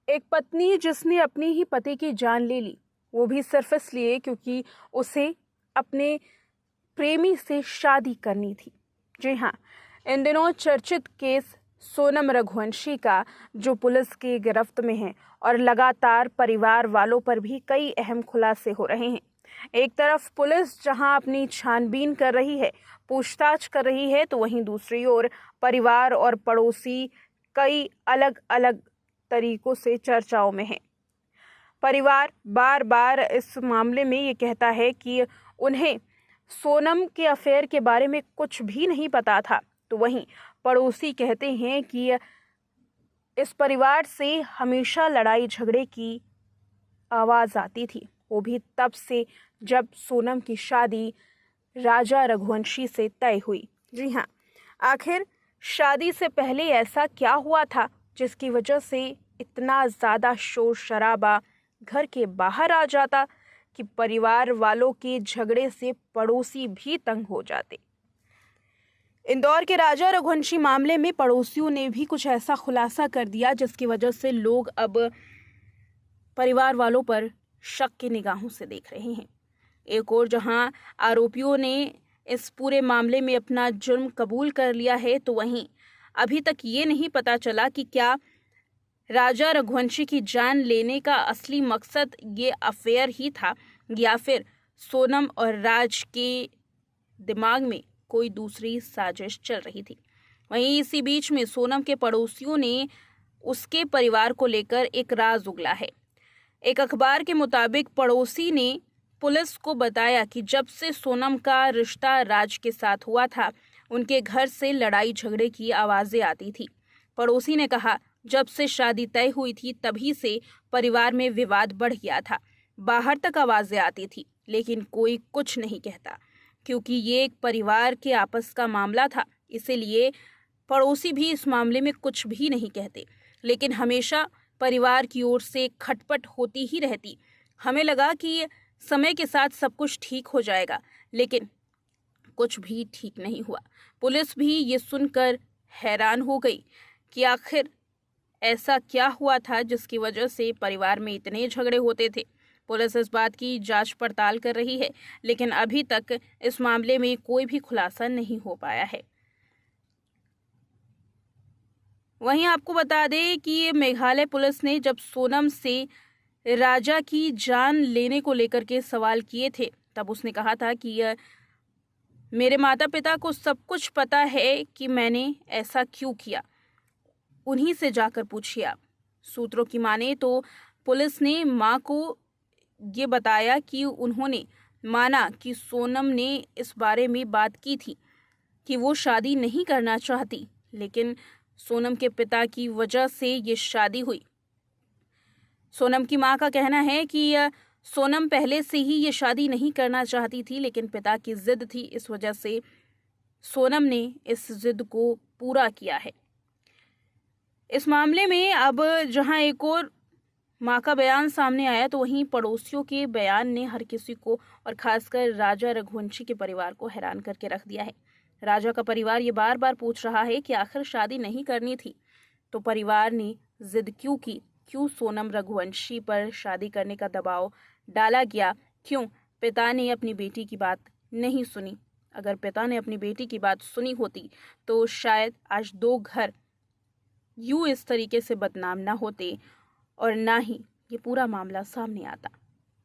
एक पत्नी जिसने अपने ही पति की जान ले ली, वो भी सिर्फ इसलिए क्योंकि उसे अपने प्रेमी से शादी करनी थी। जी हाँ, इन दिनों चर्चित केस सोनम रघुवंशी का जो पुलिस की गिरफ्त में है और लगातार परिवार वालों पर भी कई अहम खुलासे हो रहे हैं। एक तरफ पुलिस जहां अपनी छानबीन कर रही है, पूछताछ कर रही है, तो वहीं दूसरी ओर परिवार और पड़ोसी कई अलग अलग तरीकों से चर्चाओं में है। परिवार बार बार इस मामले में ये कहता है कि उन्हें सोनम के अफेयर के बारे में कुछ भी नहीं पता था, तो वहीं पड़ोसी कहते हैं कि इस परिवार से हमेशा लड़ाई झगड़े की आवाज़ आती थी, वो भी तब से जब सोनम की शादी राजा रघुवंशी से तय हुई। जी हाँ, आखिर शादी से पहले ऐसा क्या हुआ था जिसकी वजह से इतना ज़्यादा शोर शराबा घर के बाहर आ जाता कि परिवार वालों के झगड़े से पड़ोसी भी तंग हो जाते। इंदौर के राजा रघुवंशी मामले में पड़ोसियों ने भी कुछ ऐसा खुलासा कर दिया जिसकी वजह से लोग अब परिवार वालों पर शक की निगाहों से देख रहे हैं। एक और जहां आरोपियों ने इस पूरे मामले में अपना जुर्म कबूल कर लिया है, तो वहीं अभी तक ये नहीं पता चला कि क्या राजा रघुवंशी की जान लेने का असली मकसद ये अफेयर ही था या फिर सोनम और राज के दिमाग में कोई दूसरी साजिश चल रही थी। वहीं इसी बीच में सोनम के पड़ोसियों ने उसके परिवार को लेकर एक राज उगला है। एक अखबार के मुताबिक पड़ोसी ने पुलिस को बताया कि जब से सोनम का रिश्ता राज के साथ हुआ था, उनके घर से लड़ाई झगड़े की आवाजें आती थी। पड़ोसी ने कहा, जब से शादी तय हुई थी तभी से परिवार में विवाद बढ़ गया था। बाहर तक आवाजें आती थी, लेकिन कोई कुछ नहीं कहता क्योंकि ये एक परिवार के आपस का मामला था। इसीलिए पड़ोसी भी इस मामले में कुछ भी नहीं कहते, लेकिन हमेशा परिवार की ओर से खटपट होती ही रहती। हमें लगा कि समय के साथ सब कुछ ठीक हो जाएगा, लेकिन कुछ भी ठीक नहीं हुआ। पुलिस भी ये सुनकर हैरान हो गई कि आखिर ऐसा क्या हुआ था जिसकी वजह से परिवार में इतने झगड़े होते थे। पुलिस इस बात की जांच पड़ताल कर रही है, लेकिन अभी तक इस मामले में कोई भी खुलासा नहीं हो पाया है। वहीं आपको बता दें कि मेघालय पुलिस ने जब सोनम से राजा की जान लेने को लेकर के सवाल किए थे, तब उसने कहा था कि मेरे माता पिता को सब कुछ पता है कि मैंने ऐसा क्यों किया, उन्हीं से जाकर पूछिए आप। सूत्रों की माने तो पुलिस ने मां को ये बताया कि उन्होंने माना कि सोनम ने इस बारे में बात की थी कि वो शादी नहीं करना चाहती, लेकिन सोनम के पिता की वजह से ये शादी हुई। सोनम की मां का कहना है कि सोनम पहले से ही ये शादी नहीं करना चाहती थी, लेकिन पिता की जिद थी, इस वजह से सोनम ने इस जिद को पूरा किया है। इस मामले में अब जहां एक और मां का बयान सामने आया, तो वहीं पड़ोसियों के बयान ने हर किसी को और खासकर राजा रघुवंशी के परिवार को हैरान करके रख दिया है। राजा का परिवार ये बार बार पूछ रहा है कि आखिर शादी नहीं करनी थी तो परिवार ने जिद क्यों की, क्यों सोनम रघुवंशी पर शादी करने का दबाव डाला गया, क्यों पिता ने अपनी बेटी की बात नहीं सुनी। अगर पिता ने अपनी बेटी की बात सुनी होती तो शायद आज दो घर यूं इस तरीके से बदनाम ना होते और ना ही ये पूरा मामला सामने आता।